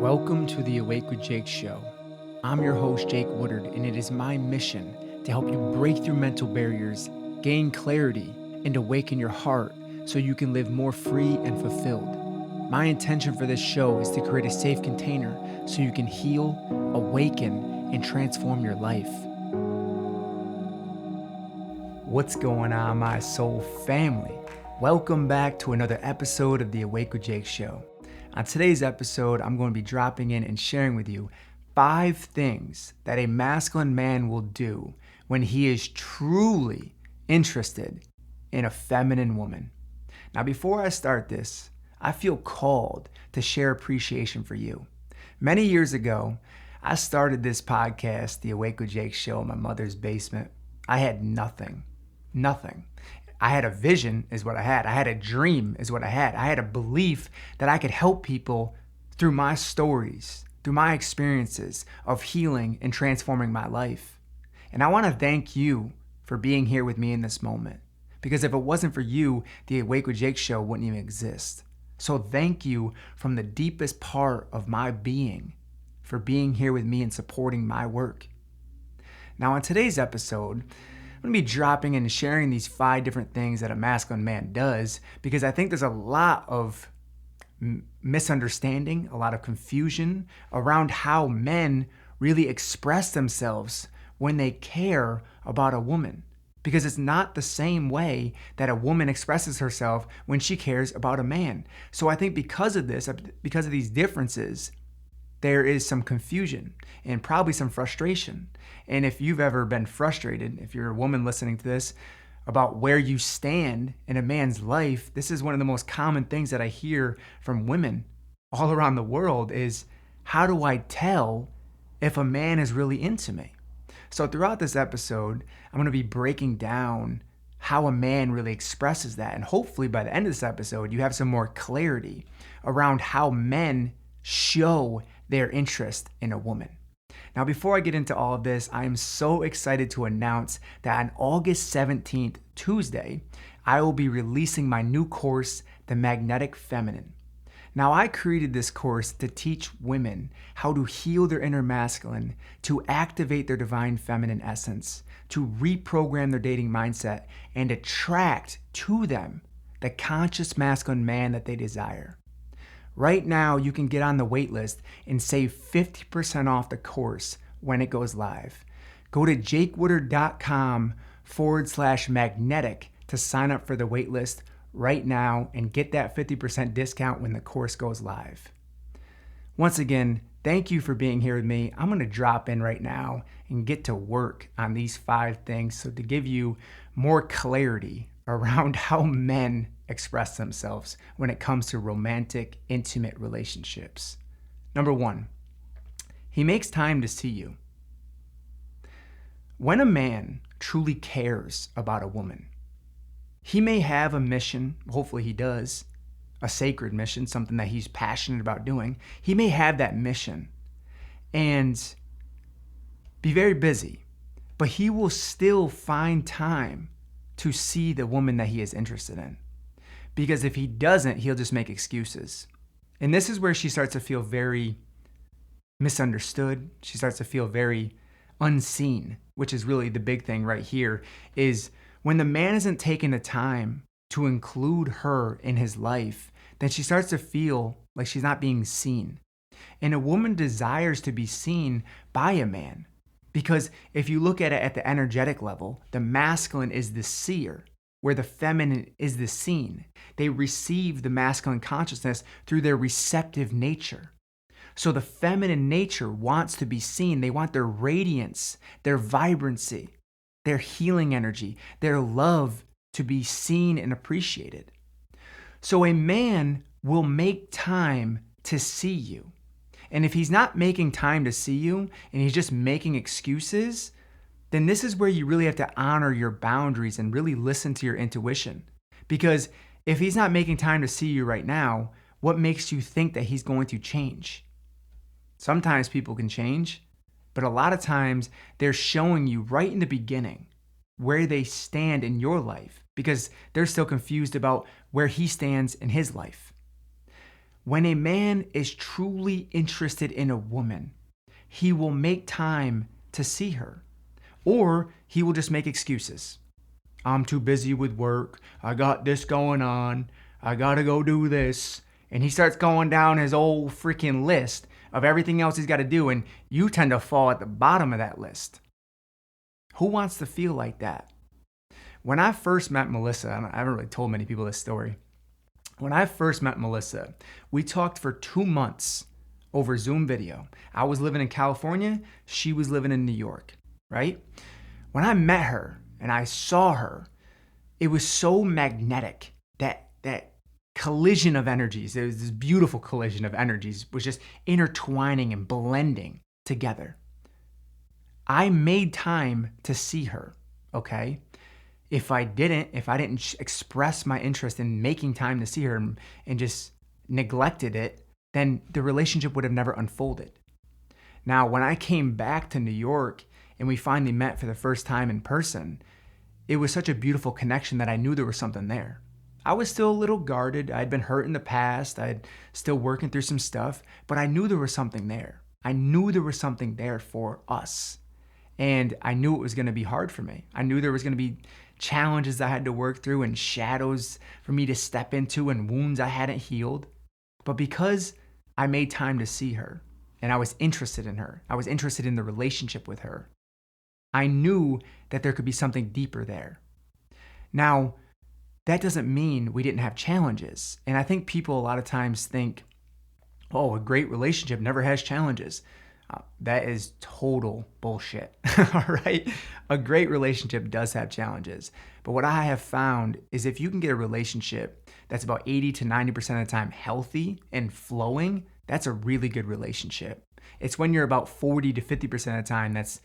Welcome to the Awake with Jake show. I'm your host, Jake Woodard, and it is my mission to help you break through mental barriers, gain clarity, and awaken your heart so you can live more free and fulfilled. My intention for this show is to create a safe container so you can heal, awaken, and transform your life. What's going on, my soul family? Welcome back to another episode of the Awake with Jake show. On today's episode, I'm going to be dropping in and sharing with you 5 things that a masculine man will do when he is truly interested in a feminine woman. Now, before I start this, I feel called to share appreciation for you. Many years ago, I started this podcast, the Awake with Jake show, in my mother's basement. I had nothing. I had a vision is what I had. I had a dream is what I had. I had a belief that I could help people through my stories, through my experiences of healing and transforming my life. And I want to thank you for being here with me in this moment. Because if it wasn't for you, the Awake with Jake show wouldn't even exist. So thank you from the deepest part of my being for being here with me and supporting my work. Now, on today's episode, I'm going to be dropping in and sharing these 5 different things that a masculine man does because I think there's a lot of misunderstanding, a lot of confusion around how men really express themselves when they care about a woman. Because it's not the same way that a woman expresses herself when she cares about a man. So I think because of these differences, there is some confusion and probably some frustration. And if you've ever been frustrated, if you're a woman listening to this, about where you stand in a man's life, this is one of the most common things that I hear from women all around the world is, how do I tell if a man is really into me? So throughout this episode, I'm going to be breaking down how a man really expresses that. And hopefully by the end of this episode, you have some more clarity around how men show their interest in a woman. Now, before I get into all of this, I am so excited to announce that on August 17th, Tuesday, I will be releasing my new course, The Magnetic Feminine. Now, I created this course to teach women how to heal their inner masculine, to activate their divine feminine essence, to reprogram their dating mindset, and attract to them the conscious masculine man that they desire. Right now, you can get on the wait list and save 50% off the course when it goes live. Go to jakewoodard.com/magnetic to sign up for the wait list right now and get that 50% discount when the course goes live. Once again, thank you for being here with me. I'm going to drop in right now and get to work on these 5 things so to give you more clarity around how men express themselves when it comes to romantic, intimate relationships. Number 1, he makes time to see you. When a man truly cares about a woman, he may have a mission, hopefully he does, a sacred mission, something that he's passionate about doing. He may have that mission and be very busy, but he will still find time to see the woman that he is interested in. Because if he doesn't, he'll just make excuses. And this is where she starts to feel very misunderstood. She starts to feel very unseen, which is really the big thing right here, is when the man isn't taking the time to include her in his life, then she starts to feel like she's not being seen. And a woman desires to be seen by a man. Because if you look at it at the energetic level, the masculine is the seer, where the feminine is the seen. They receive the masculine consciousness through their receptive nature. So the feminine nature wants to be seen. They want their radiance, their vibrancy, their healing energy, their love to be seen and appreciated. So a man will make time to see you. And if he's not making time to see you and he's just making excuses, then this is where you really have to honor your boundaries and really listen to your intuition. Because if he's not making time to see you right now, what makes you think that he's going to change? Sometimes people can change, but a lot of times they're showing you right in the beginning where they stand in your life because they're still confused about where he stands in his life. When a man is truly interested in a woman, he will make time to see her, or he will just make excuses. I'm too busy with work. I got this going on. I gotta go do this. And he starts going down his old freaking list of everything else he's got to do, and you tend to fall at the bottom of that list. Who wants to feel like that? When I first met Melissa, and I haven't really told many people this story. When I first met Melissa, we talked for 2 months over Zoom video. I was living in California. She was living in New York, right? When I met her and I saw her, it was so magnetic. That collision of energies, it was this beautiful collision of energies, was just intertwining and blending together. I made time to see her, okay? If I didn't express my interest in making time to see her and just neglected it, then the relationship would have never unfolded. Now, when I came back to New York and we finally met for the first time in person, it was such a beautiful connection that I knew there was something there. I was still a little guarded. I'd been hurt in the past. I'd still working through some stuff, but I knew there was something there. I knew there was something there for us. And I knew it was going to be hard for me. I knew there was going to be challenges I had to work through and shadows for me to step into and wounds I hadn't healed. But because I made time to see her and I was interested in her, I was interested in the relationship with her, I knew that there could be something deeper there. Now, that doesn't mean we didn't have challenges. And I think people a lot of times think, oh, a great relationship never has challenges. That is total bullshit, all right? A great relationship does have challenges. But what I have found is if you can get a relationship that's about 80 to 90% of the time healthy and flowing, that's a really good relationship. It's when you're about 40 to 50% of the time that's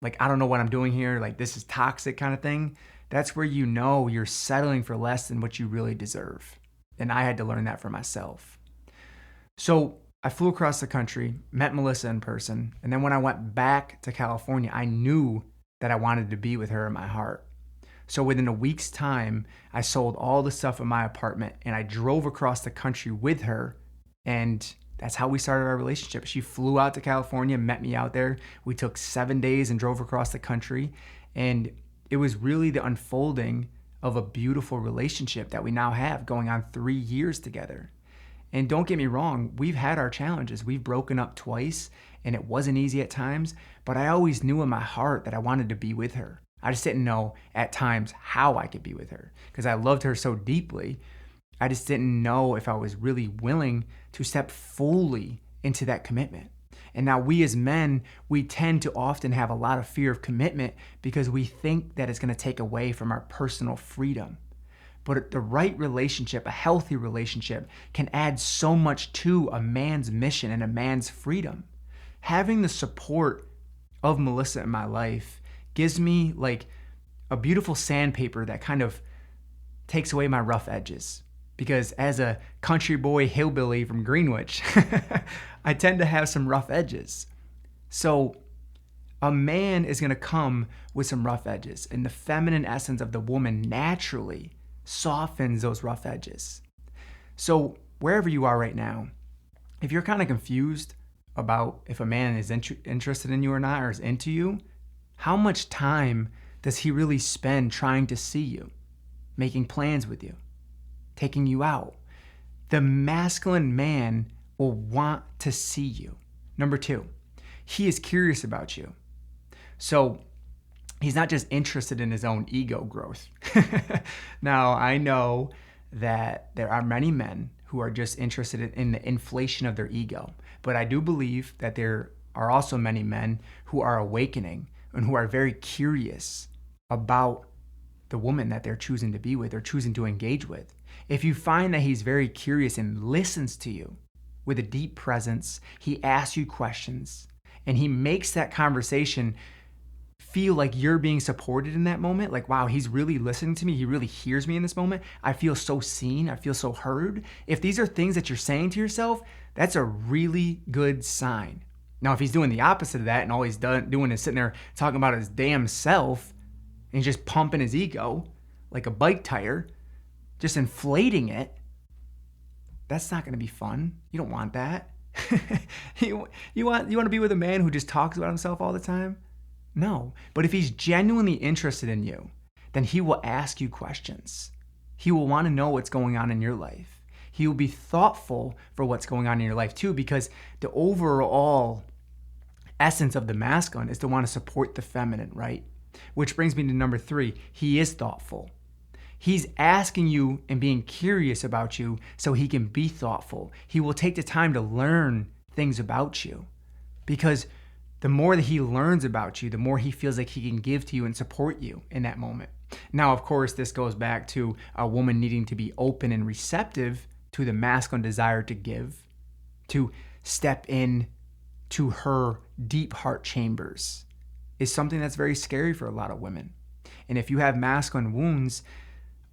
like, I don't know what I'm doing here, like this is toxic kind of thing. That's where you know you're settling for less than what you really deserve. And I had to learn that for myself. So I flew across the country, met Melissa in person, and then when I went back to California, I knew that I wanted to be with her in my heart. So within a week's time, I sold all the stuff in my apartment and I drove across the country with her, and that's how we started our relationship. She flew out to California, met me out there. We took 7 days and drove across the country, and it was really the unfolding of a beautiful relationship that we now have going on 3 years together. And don't get me wrong, we've had our challenges. We've broken up twice and it wasn't easy at times, but I always knew in my heart that I wanted to be with her. I just didn't know at times how I could be with her because I loved her so deeply. I just didn't know if I was really willing to step fully into that commitment. And now we as men, we tend to often have a lot of fear of commitment because we think that it's going to take away from our personal freedom. But the right relationship, a healthy relationship, can add so much to a man's mission and a man's freedom. Having the support of Melissa in my life gives me like a beautiful sandpaper that kind of takes away my rough edges. Because as a country boy hillbilly from Greenwich, I tend to have some rough edges. So a man is going to come with some rough edges, and the feminine essence of the woman naturally softens those rough edges. So wherever you are right now, if you're kind of confused about if a man is interested in you or not, or is into you, how much time does he really spend trying to see you, making plans with you, taking you out? The masculine man will want to see you. Number 2, he is curious about you. So he's not just interested in his own ego growth. Now, I know that there are many men who are just interested in the inflation of their ego, but I do believe that there are also many men who are awakening and who are very curious about the woman that they're choosing to be with or choosing to engage with. If you find that he's very curious and listens to you with a deep presence, he asks you questions, and he makes that conversation feel like you're being supported in that moment. Like, wow, he's really listening to me. He really hears me in this moment. I feel so seen. I feel so heard. If these are things that you're saying to yourself, that's a really good sign. Now, if he's doing the opposite of that and all he's doing is sitting there talking about his damn self and he's just pumping his ego like a bike tire, just inflating it, That's not going to be fun. You don't want that. You want to be with a man who just talks about himself all the time? No. But if he's genuinely interested in you, then he will ask you questions. He will want to know what's going on in your life. He will be thoughtful for what's going on in your life too, because the overall essence of the masculine is to want to support the feminine, right? Which brings me to number 3. He is thoughtful. He's asking you and being curious about you so he can be thoughtful. He will take the time to learn things about you, because the more that he learns about you, the more he feels like he can give to you and support you in that moment. Now, of course, this goes back to a woman needing to be open and receptive to the masculine desire to give, to step in to her deep heart chambers, is something that's very scary for a lot of women. And if you have masculine wounds,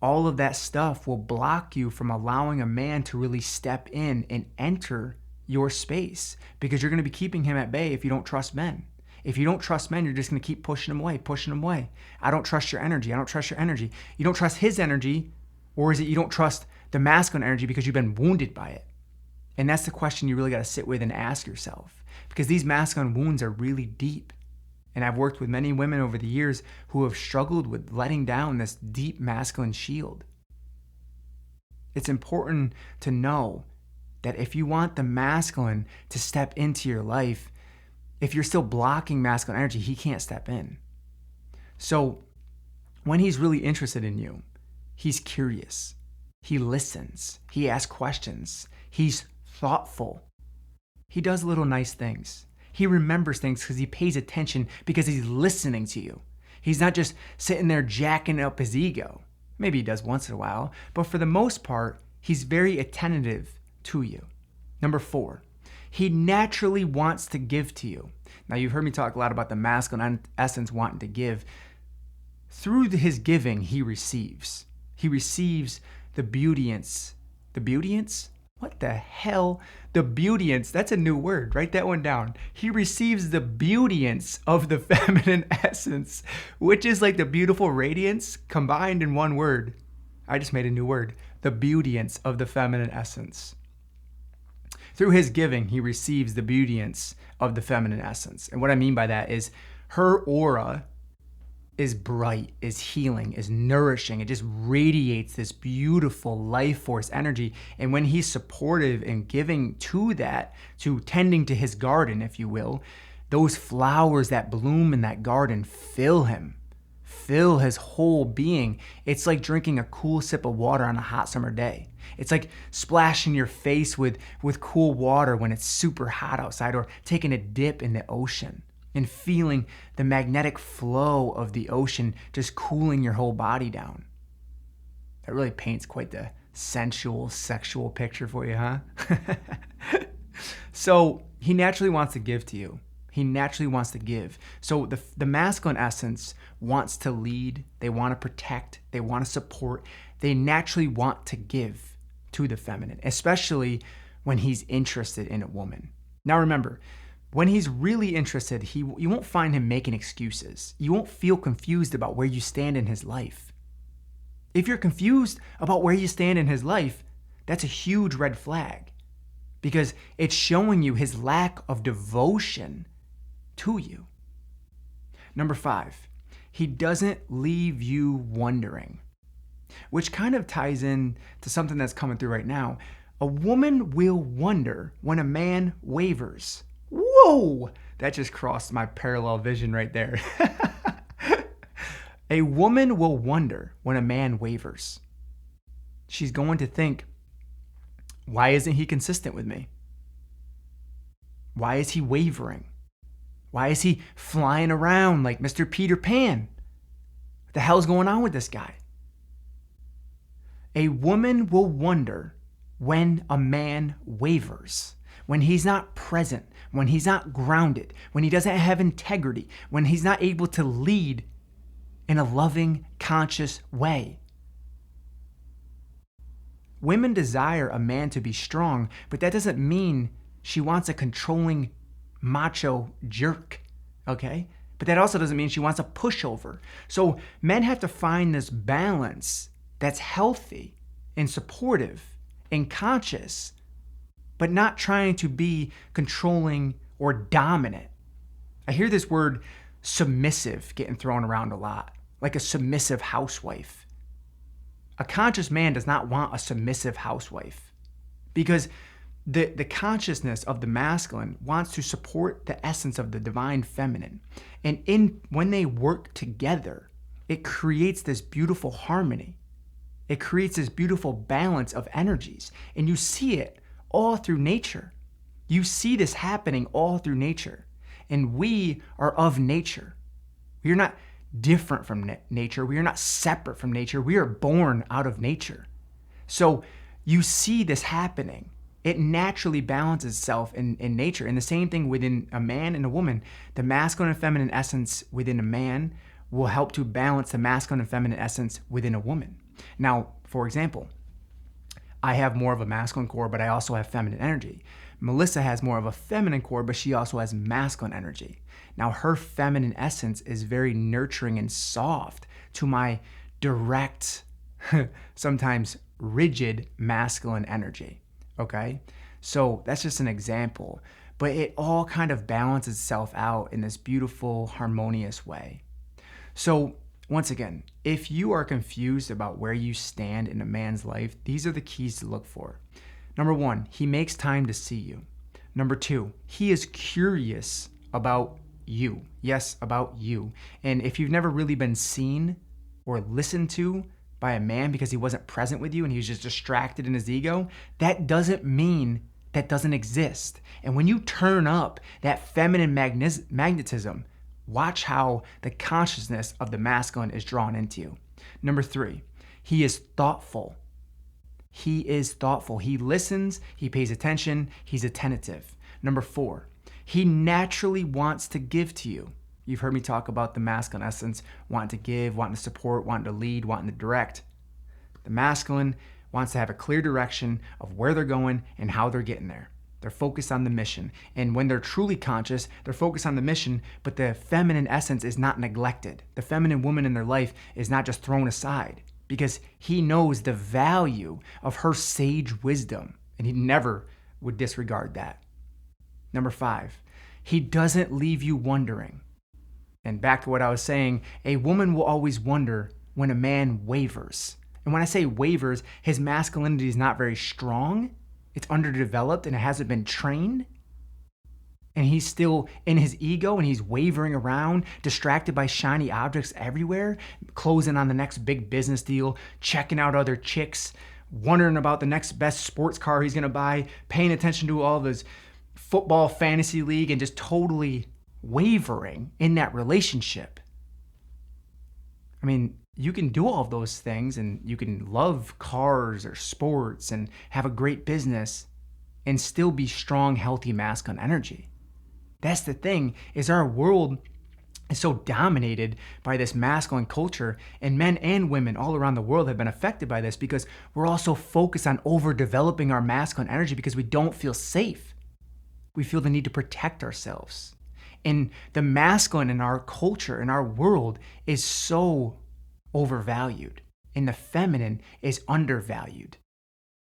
all of that stuff will block you from allowing a man to really step in and enter your space, because you're going to be keeping him at bay if you don't trust men. If you don't trust men, you're just going to keep pushing him away. I don't trust your energy. You don't trust his energy, or is it you don't trust the masculine energy because you've been wounded by it? And that's the question you really got to sit with and ask yourself, because these masculine wounds are really deep. And I've worked with many women over the years who have struggled with letting down this deep masculine shield. It's important to know that if you want the masculine to step into your life, if you're still blocking masculine energy, he can't step in. So when he's really interested in you, he's curious. He listens. He asks questions. He's thoughtful. He does little nice things. He remembers things because he pays attention, because he's listening to you. He's not just sitting there jacking up his ego. Maybe he does once in a while, but for the most part, he's very attentive to you. Number 4, he naturally wants to give to you. Now, you've heard me talk a lot about the masculine essence wanting to give. Through his giving, he receives. He receives the beautience. The beautience? What the hell? The beautience. That's a new word. Write that one down. He receives the beautience of the feminine essence, which is like the beautiful radiance combined in one word. I just made a new word. The beautience of the feminine essence. Through his giving, he receives the beautience of the feminine essence. And what I mean by that is her aura is bright, is healing, is nourishing. It just radiates this beautiful life force energy. And when he's supportive and giving to that, to tending to his garden, if you will, those flowers that bloom in that garden fill him, fill his whole being. It's like drinking a cool sip of water on a hot summer day. It's like splashing your face with cool water when it's super hot outside, or taking a dip in the ocean and feeling the magnetic flow of the ocean just cooling your whole body down. That really paints quite the sensual, sexual picture for you, huh? So he naturally wants to give to you. He naturally wants to give. So the masculine essence wants to lead. They want to protect. They want to support. They naturally want to give to the feminine, especially when he's interested in a woman. Now remember, when he's really interested, you won't find him making excuses. You won't feel confused about where you stand in his life. If you're confused about where you stand in his life, that's a huge red flag, because it's showing you his lack of devotion to you. Number 5, he doesn't leave you wondering, which kind of ties in to something that's coming through right now. A woman will wonder when a man wavers. Whoa! That just crossed my parallel vision right there. A woman will wonder when a man wavers. She's going to think, why isn't he consistent with me? Why is he wavering? Why is he flying around like Mr. Peter Pan? What the hell's going on with this guy? A woman will wonder when a man wavers, when he's not present, when he's not grounded, when he doesn't have integrity, when he's not able to lead in a loving, conscious way. Women desire a man to be strong, but that doesn't mean she wants a controlling macho jerk, okay? But that also doesn't mean she wants a pushover. So men have to find this balance that's healthy and supportive and conscious, but not trying to be controlling or dominant. I hear this word submissive getting thrown around a lot, like a submissive housewife. A conscious man does not want a submissive housewife, because the consciousness of the masculine wants to support the essence of the divine feminine. And when they work together, it creates this beautiful harmony. It creates this beautiful balance of energies. And you see it all through nature. You see this happening all through nature. And we are of nature. We are not different from nature. We are not separate from nature. We are born out of nature. So you see this happening. It naturally balances itself in nature. And the same thing within a man and a woman. The masculine and feminine essence within a man will help to balance the masculine and feminine essence within a woman. Now, for example, I have more of a masculine core, but I also have feminine energy. Melissa has more of a feminine core, but she also has masculine energy. Now, her feminine essence is very nurturing and soft to my direct, sometimes rigid masculine energy. Okay? So that's just an example, but it all kind of balances itself out in this beautiful, harmonious way. So once again, if you are confused about where you stand in a man's life, these are the keys to look for. Number 1, he makes time to see you. Number 2, he is curious about you. Yes, about you. And if you've never really been seen or listened to by a man because he wasn't present with you and he was just distracted in his ego, that doesn't mean that doesn't exist. And when you turn up that feminine magnetism, watch how the consciousness of the masculine is drawn into you. Number 3, he is thoughtful. He is thoughtful. He listens, he pays attention, he's attentive. Number 4, he naturally wants to give to you. You've heard me talk about the masculine essence, wanting to give, wanting to support, wanting to lead, wanting to direct. The masculine wants to have a clear direction of where they're going and how they're getting there. They're focused on the mission. And when they're truly conscious, they're focused on the mission, but the feminine essence is not neglected. The feminine woman in their life is not just thrown aside, because he knows the value of her sage wisdom, and he never would disregard that. Number 5, he doesn't leave you wondering. And back to what I was saying, a woman will always wonder when a man wavers. And when I say wavers, his masculinity is not very strong. It's underdeveloped and it hasn't been trained. And he's still in his ego and he's wavering around, distracted by shiny objects everywhere, closing on the next big business deal, checking out other chicks, wondering about the next best sports car he's gonna buy, paying attention to all of his football fantasy league, and just totally wavering in that relationship. I mean, you can do all of those things and you can love cars or sports and have a great business and still be strong, healthy, masculine energy. That's the thing, is our world is so dominated by this masculine culture, and men and women all around the world have been affected by this because we're also focused on overdeveloping our masculine energy because we don't feel safe. We feel the need to protect ourselves. And the masculine in our culture, in our world, is so overvalued, and the feminine is undervalued.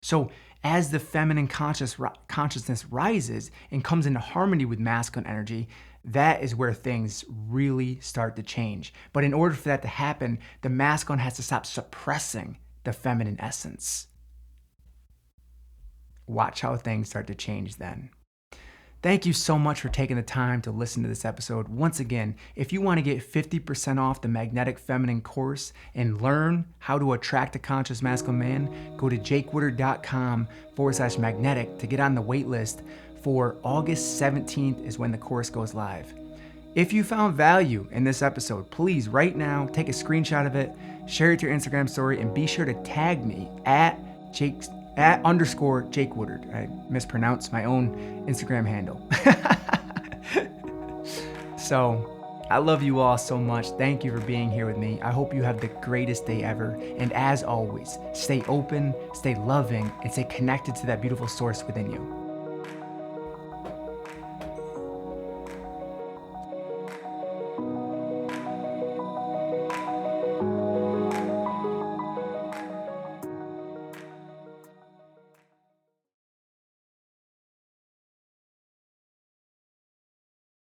So as the feminine consciousness rises and comes into harmony with masculine energy, that is where things really start to change. But in order for that to happen, the masculine has to stop suppressing the feminine essence. Watch how things start to change then. Thank you so much for taking the time to listen to this episode. Once again, if you want to get 50% off the Magnetic Feminine course and learn how to attract a conscious masculine man, go to jakewoodard.com/magnetic to get on the wait list for August 17th is when the course goes live. If you found value in this episode, please right now take a screenshot of it, share it to your Instagram story, and be sure to tag me at @_Jake Woodard. I mispronounced my own Instagram handle. So I love you all so much. Thank you for being here with me. I hope you have the greatest day ever. And as always, stay open, stay loving, and stay connected to that beautiful source within you.